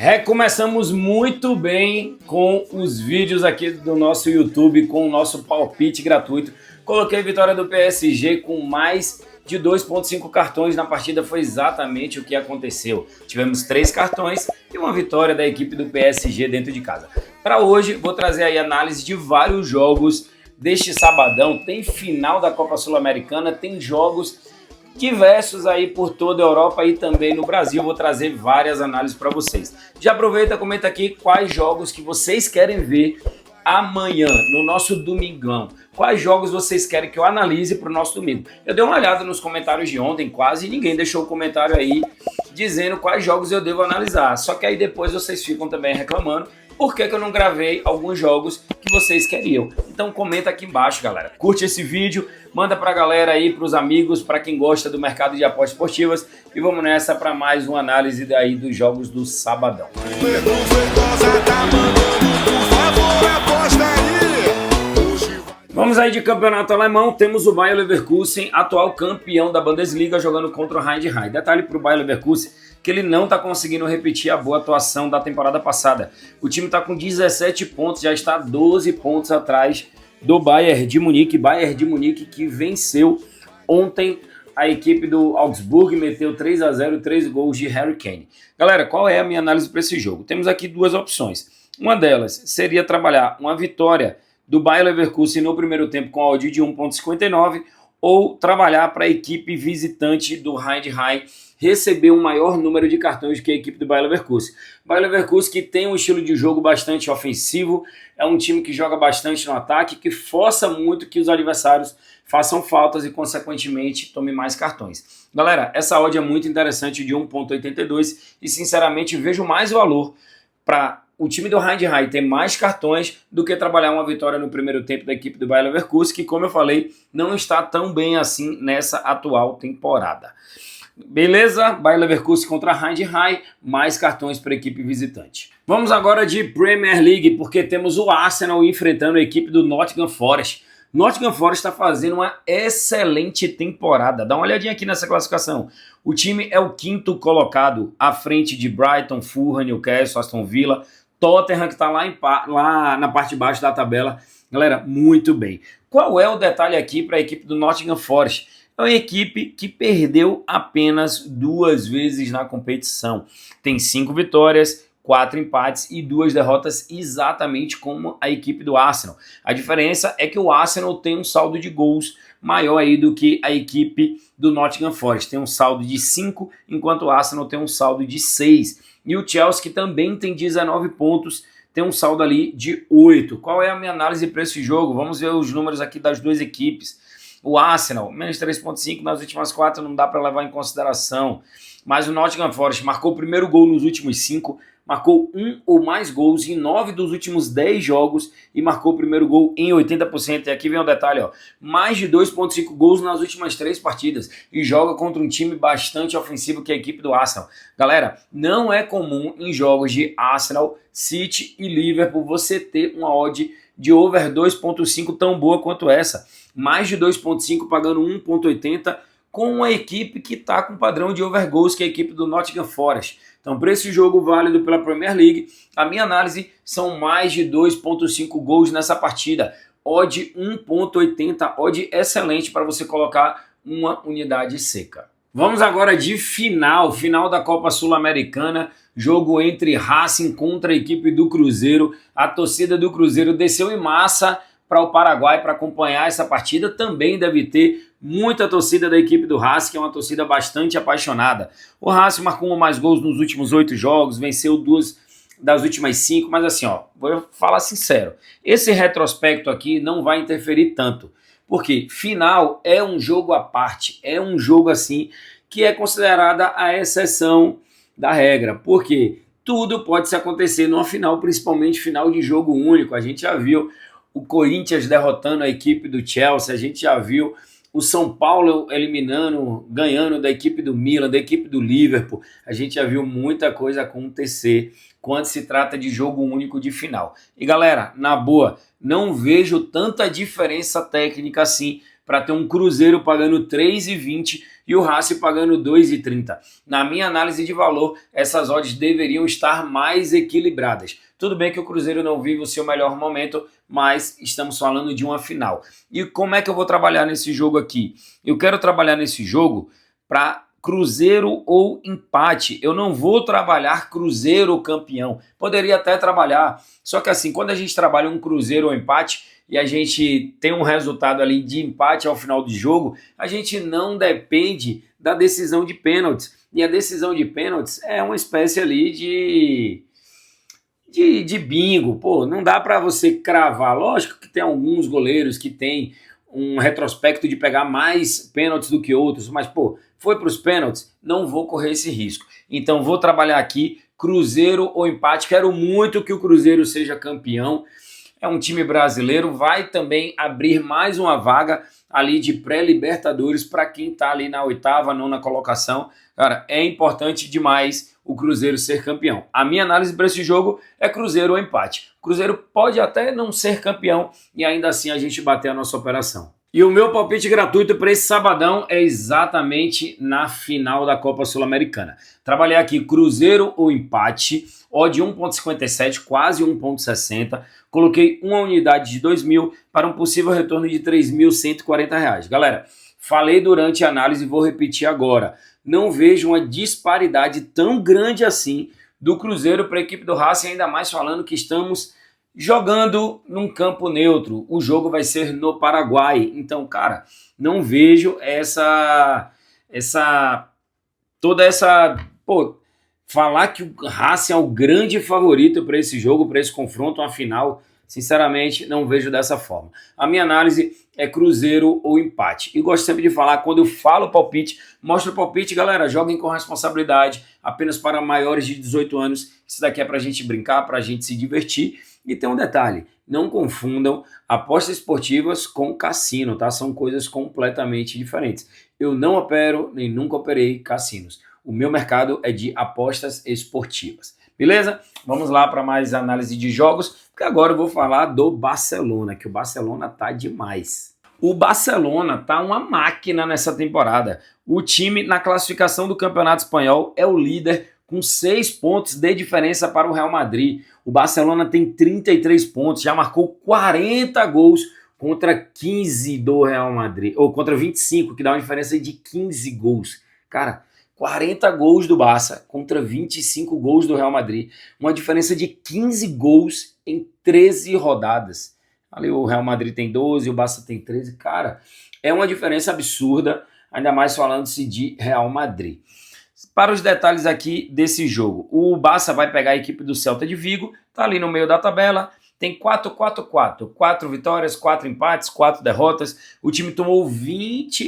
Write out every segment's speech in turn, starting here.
Recomeçamos muito bem com os vídeos aqui do nosso YouTube, com o nosso palpite gratuito. Coloquei a vitória do PSG com mais de 2,5 cartões na partida, foi exatamente o que aconteceu. Tivemos 3 cartões e uma vitória da equipe do PSG dentro de casa. Para hoje, vou trazer aí análise de vários jogos deste sabadão. Tem final da Copa Sul-Americana, tem jogos diversos aí por toda a Europa e também no Brasil. Vou trazer várias análises para vocês. Já aproveita, comenta aqui quais jogos que vocês querem ver amanhã, no nosso domingão. Quais jogos vocês querem que eu analise para o nosso domingo? Eu dei uma olhada nos comentários de ontem, quase ninguém deixou comentário aí dizendo quais jogos eu devo analisar. Só que aí depois vocês ficam também reclamando por que eu não gravei alguns jogos que vocês queriam. Então comenta aqui embaixo, galera. Curte esse vídeo, manda pra galera aí, pros amigos, para quem gosta do mercado de apostas esportivas. E vamos nessa para mais uma análise daí dos jogos do sabadão. Vamos aí de campeonato alemão, temos o Bayer Leverkusen, atual campeão da Bundesliga, jogando contra o Heidenheim. Detalhe para o Bayer Leverkusen, que ele não está conseguindo repetir a boa atuação da temporada passada. O time está com 17 pontos, já está 12 pontos atrás do Bayern de Munique que venceu ontem a equipe do Augsburg, meteu 3-0, 3 gols de Harry Kane. Galera, qual é a minha análise para esse jogo? Temos aqui duas opções. Uma delas seria trabalhar uma vitória do Bayer Leverkusen no primeiro tempo com a odd de 1,59 ou trabalhar para a equipe visitante do Heidenheim receber um maior número de cartões que a equipe do Bayer Leverkusen. O Bayer Leverkusen que tem um estilo de jogo bastante ofensivo, é um time que joga bastante no ataque, que força muito que os adversários façam faltas e, consequentemente, tome mais cartões. Galera, essa odd é muito interessante de 1,82 e, sinceramente, vejo mais valor para o time do Heidenheim ter mais cartões do que trabalhar uma vitória no primeiro tempo da equipe do Bayer Leverkusen, que, como eu falei, não está tão bem assim nessa atual temporada. Beleza? Bayer Leverkusen contra Heidenheim, mais cartões para a equipe visitante. Vamos agora de Premier League, porque temos o Arsenal enfrentando a equipe do Nottingham Forest. Nottingham Forest está fazendo uma excelente temporada. Dá uma olhadinha aqui nessa classificação. O time é o 5º colocado, à frente de Brighton, Fulham, Newcastle, Aston Villa, Tottenham, que está lá na parte de baixo da tabela. Galera, muito bem. Qual é o detalhe aqui para a equipe do Nottingham Forest? É uma equipe que perdeu apenas 2 vezes na competição. Tem 5 vitórias, 4 empates e 2 derrotas, exatamente como a equipe do Arsenal. A diferença é que o Arsenal tem um saldo de gols maior aí do que a equipe do Nottingham Forest. Tem um saldo de 5, enquanto o Arsenal tem um saldo de 6. E o Chelsea, que também tem 19 pontos, tem um saldo ali de 8. Qual é a minha análise para esse jogo? Vamos ver os números aqui das duas equipes. O Arsenal, menos 3,5 nas últimas 4, não dá para levar em consideração. Mas o Nottingham Forest marcou o primeiro gol nos últimos 5, marcou 1 ou mais gols em 9 dos últimos 10 jogos e marcou o primeiro gol em 80%. E aqui vem um detalhe, ó, mais de 2,5 gols nas últimas 3 partidas e joga contra um time bastante ofensivo que é a equipe do Arsenal. Galera, não é comum em jogos de Arsenal, City e Liverpool você ter uma odd de over 2,5 tão boa quanto essa. Mais de 2,5 pagando 1,80 com uma equipe que está com padrão de over goals, que é a equipe do Nottingham Forest. Então, para esse jogo válido pela Premier League, a minha análise são mais de 2,5 gols nessa partida. Odd 1,80, odd excelente para você colocar uma unidade seca. Vamos agora de final da Copa Sul-Americana, jogo entre Racing contra a equipe do Cruzeiro. A torcida do Cruzeiro desceu em massa para o Paraguai para acompanhar essa partida. Também deve ter muita torcida da equipe do Racing, que é uma torcida bastante apaixonada. O Racing marcou 1 ou mais gols nos últimos 8 jogos, venceu 2 das últimas 5, mas assim, ó, vou falar sincero, esse retrospecto aqui não vai interferir tanto, porque final é um jogo à parte, é um jogo assim que é considerada a exceção da regra, porque tudo pode se acontecer numa final, principalmente final de jogo único. A gente já viu o Corinthians derrotando a equipe do Chelsea, a gente já viu o São Paulo ganhando da equipe do Milan, da equipe do Liverpool. A gente já viu muita coisa acontecer quando se trata de jogo único de final. E galera, na boa, não vejo tanta diferença técnica assim para ter um Cruzeiro pagando 3,20 e o Racing pagando 2,30. Na minha análise de valor, essas odds deveriam estar mais equilibradas. Tudo bem que o Cruzeiro não vive o seu melhor momento, mas estamos falando de uma final. E como é que eu vou trabalhar nesse jogo aqui? Eu quero trabalhar nesse jogo para Cruzeiro ou empate. Eu não vou trabalhar Cruzeiro ou campeão. Poderia até trabalhar, só que assim, quando a gente trabalha um Cruzeiro ou empate e a gente tem um resultado ali de empate ao final do jogo, a gente não depende da decisão de pênaltis. E a decisão de pênaltis é uma espécie ali de bingo. Pô, não dá para você cravar. Lógico que tem alguns goleiros que têm um retrospecto de pegar mais pênaltis do que outros, mas, pô, foi para os pênaltis, não vou correr esse risco. Então, vou trabalhar aqui Cruzeiro ou empate. Quero muito que o Cruzeiro seja campeão. É um time brasileiro, vai também abrir mais uma vaga ali de pré-libertadores para quem está ali na 8ª, 9ª colocação. Cara, é importante demais o Cruzeiro ser campeão. A minha análise para esse jogo é Cruzeiro ou empate. O Cruzeiro pode até não ser campeão e ainda assim a gente bater a nossa operação. E o meu palpite gratuito para esse sabadão é exatamente na final da Copa Sul-Americana. Trabalhei aqui Cruzeiro ou empate, odd 1,57, quase 1,60. Coloquei uma unidade de 2.000 para um possível retorno de R$ 3.140. Galera, falei durante a análise e vou repetir agora. Não vejo uma disparidade tão grande assim do Cruzeiro para a equipe do Racing, ainda mais falando que estamos jogando num campo neutro. O jogo vai ser no Paraguai. Então, cara, não vejo toda essa... Pô, falar que o Racing é o grande favorito para esse jogo, para esse confronto, uma final, sinceramente, não vejo dessa forma. A minha análise é Cruzeiro ou empate. E gosto sempre de falar, quando eu falo palpite, mostro o palpite, galera, joguem com responsabilidade, apenas para maiores de 18 anos. Isso daqui é para a gente brincar, para a gente se divertir. E tem um detalhe, não confundam apostas esportivas com cassino, tá? São coisas completamente diferentes. Eu não opero, nem nunca operei cassinos. O meu mercado é de apostas esportivas. Beleza? Vamos lá para mais análise de jogos, porque agora eu vou falar do Barcelona, que o Barcelona tá demais. O Barcelona tá uma máquina nessa temporada. O time na classificação do Campeonato Espanhol é o líder com 6 pontos de diferença para o Real Madrid. O Barcelona tem 33 pontos, já marcou 40 gols contra 15 do Real Madrid, ou contra 25, que dá uma diferença de 15 gols. Cara, 40 gols do Barça contra 25 gols do Real Madrid. Uma diferença de 15 gols em 13 rodadas. Ali o Real Madrid tem 12, o Barça tem 13. Cara, é uma diferença absurda, ainda mais falando-se de Real Madrid. Para os detalhes aqui desse jogo, o Barça vai pegar a equipe do Celta de Vigo, tá ali no meio da tabela, tem 4-4-4, 4 vitórias, 4 empates, 4 derrotas. O time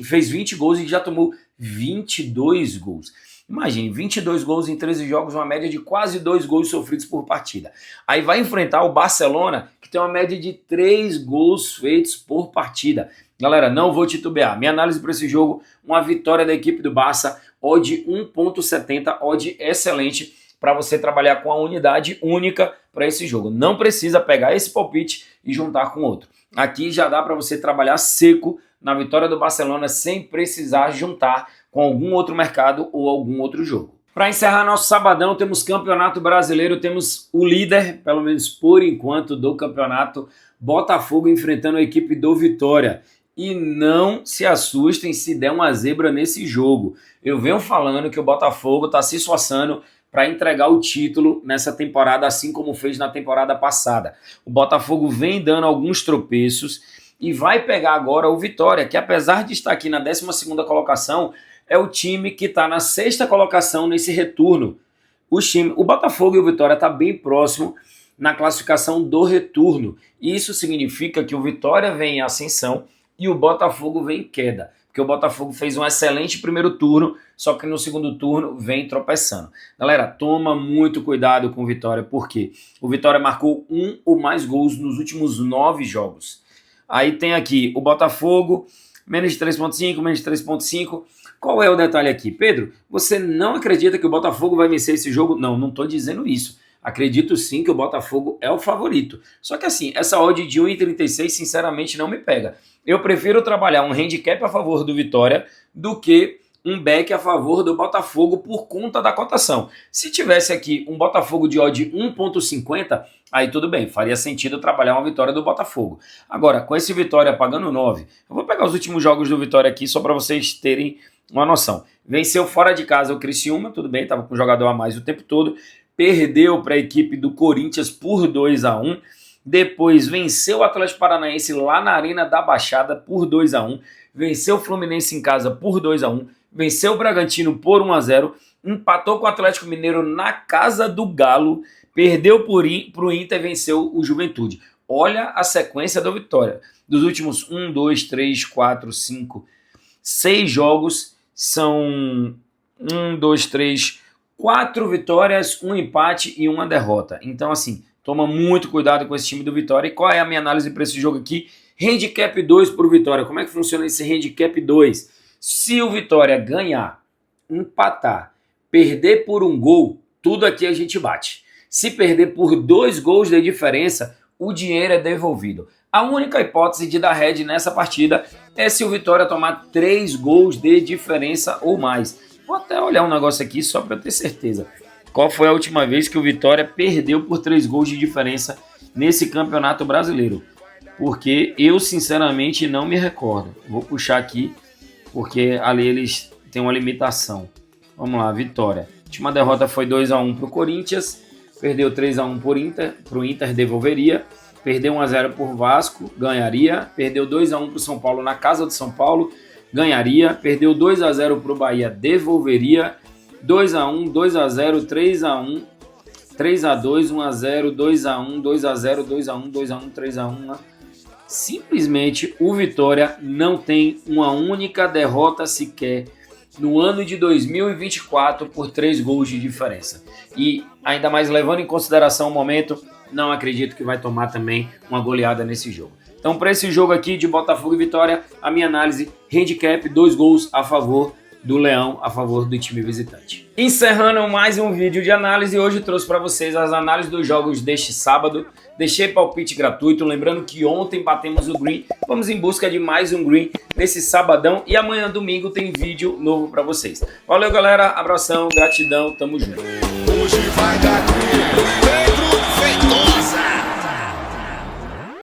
fez 20 gols e já tomou 22 gols. Imagine, 22 gols em 13 jogos, uma média de quase 2 gols sofridos por partida. Aí vai enfrentar o Barcelona, que tem uma média de 3 gols feitos por partida. Galera, não vou titubear. Minha análise para esse jogo, uma vitória da equipe do Barça, odd 1,70, odd excelente para você trabalhar com a unidade única para esse jogo. Não precisa pegar esse palpite e juntar com outro. Aqui já dá para você trabalhar seco na vitória do Barcelona sem precisar juntar com algum outro mercado ou algum outro jogo. Para encerrar nosso sabadão, temos Campeonato Brasileiro, temos o líder, pelo menos por enquanto, do campeonato, Botafogo enfrentando a equipe do Vitória. E não se assustem se der uma zebra nesse jogo. Eu venho falando que o Botafogo está se esforçando para entregar o título nessa temporada, assim como fez na temporada passada. O Botafogo vem dando alguns tropeços e vai pegar agora o Vitória, que apesar de estar aqui na 12ª colocação, é o time que está na 6ª colocação nesse retorno. O Botafogo e o Vitória estão bem próximo na classificação do retorno. Isso significa que o Vitória vem em ascensão e o Botafogo vem em queda, porque o Botafogo fez um excelente primeiro turno, só que no segundo turno vem tropeçando. Galera, toma muito cuidado com o Vitória, porque o Vitória marcou 1 ou mais gols nos últimos 9 jogos. Aí tem aqui o Botafogo, menos de 3,5, menos de 3,5. Qual é o detalhe aqui? Pedro, você não acredita que o Botafogo vai vencer esse jogo? Não, não estou dizendo isso. Acredito sim que o Botafogo é o favorito. Só que assim, essa odd de 1,36 sinceramente não me pega. Eu prefiro trabalhar um handicap a favor do Vitória do que um back a favor do Botafogo por conta da cotação. Se tivesse aqui um Botafogo de odd 1,50, aí tudo bem, faria sentido trabalhar uma vitória do Botafogo. Agora, com esse Vitória pagando 9, eu vou pegar os últimos jogos do Vitória aqui só para vocês terem uma noção. Venceu fora de casa o Criciúma, tudo bem, estava com um jogador a mais o tempo todo. Perdeu para a equipe do Corinthians por 2-1. Depois venceu o Atlético Paranaense lá na Arena da Baixada por 2-1. Venceu o Fluminense em casa por 2-1. Venceu o Bragantino por 1-0. Empatou com o Atlético Mineiro na casa do Galo. Perdeu para o Inter e venceu o Juventude. Olha a sequência do Vitória. Dos últimos 1, 2, 3, 4, 5, 6 jogos são 4 vitórias, 1 empate e 1 derrota. Então, assim, toma muito cuidado com esse time do Vitória. E qual é a minha análise para esse jogo aqui? Handicap 2 para o Vitória. Como é que funciona esse Handicap 2? Se o Vitória ganhar, empatar, perder por 1 gol, tudo aqui a gente bate. Se perder por 2 gols de diferença, o dinheiro é devolvido. A única hipótese de dar head nessa partida é se o Vitória tomar 3 gols de diferença ou mais. Vou até olhar um negócio aqui só para ter certeza. Qual foi a última vez que o Vitória perdeu por 3 gols de diferença nesse Campeonato Brasileiro? Porque eu, sinceramente, não me recordo. Vou puxar aqui, porque ali eles têm uma limitação. Vamos lá, Vitória. A última derrota foi 2-1 para o Corinthians. Perdeu 3-1 para o Inter, devolveria. Perdeu 1-0 por Vasco, ganharia. Perdeu 2-1 para o São Paulo na casa do São Paulo, ganharia. Perdeu 2-0 para o Bahia, devolveria. 2-1, 2-0, 3-1, 3-2, 1-0, 2-1, 2-0, 2-1, 2-1, 3-1. Simplesmente o Vitória não tem uma única derrota sequer no ano de 2024 por 3 gols de diferença. E ainda mais levando em consideração o momento, não acredito que vai tomar também uma goleada nesse jogo. Então, para esse jogo aqui de Botafogo e Vitória, a minha análise, handicap, 2 gols a favor do Leão, a favor do time visitante. Encerrando mais um vídeo de análise, hoje trouxe para vocês as análises dos jogos deste sábado. Deixei palpite gratuito, lembrando que ontem batemos o green, vamos em busca de mais um green nesse sabadão e amanhã, domingo, tem vídeo novo para vocês. Valeu, galera, abração, gratidão, tamo junto. Hoje vai dar green.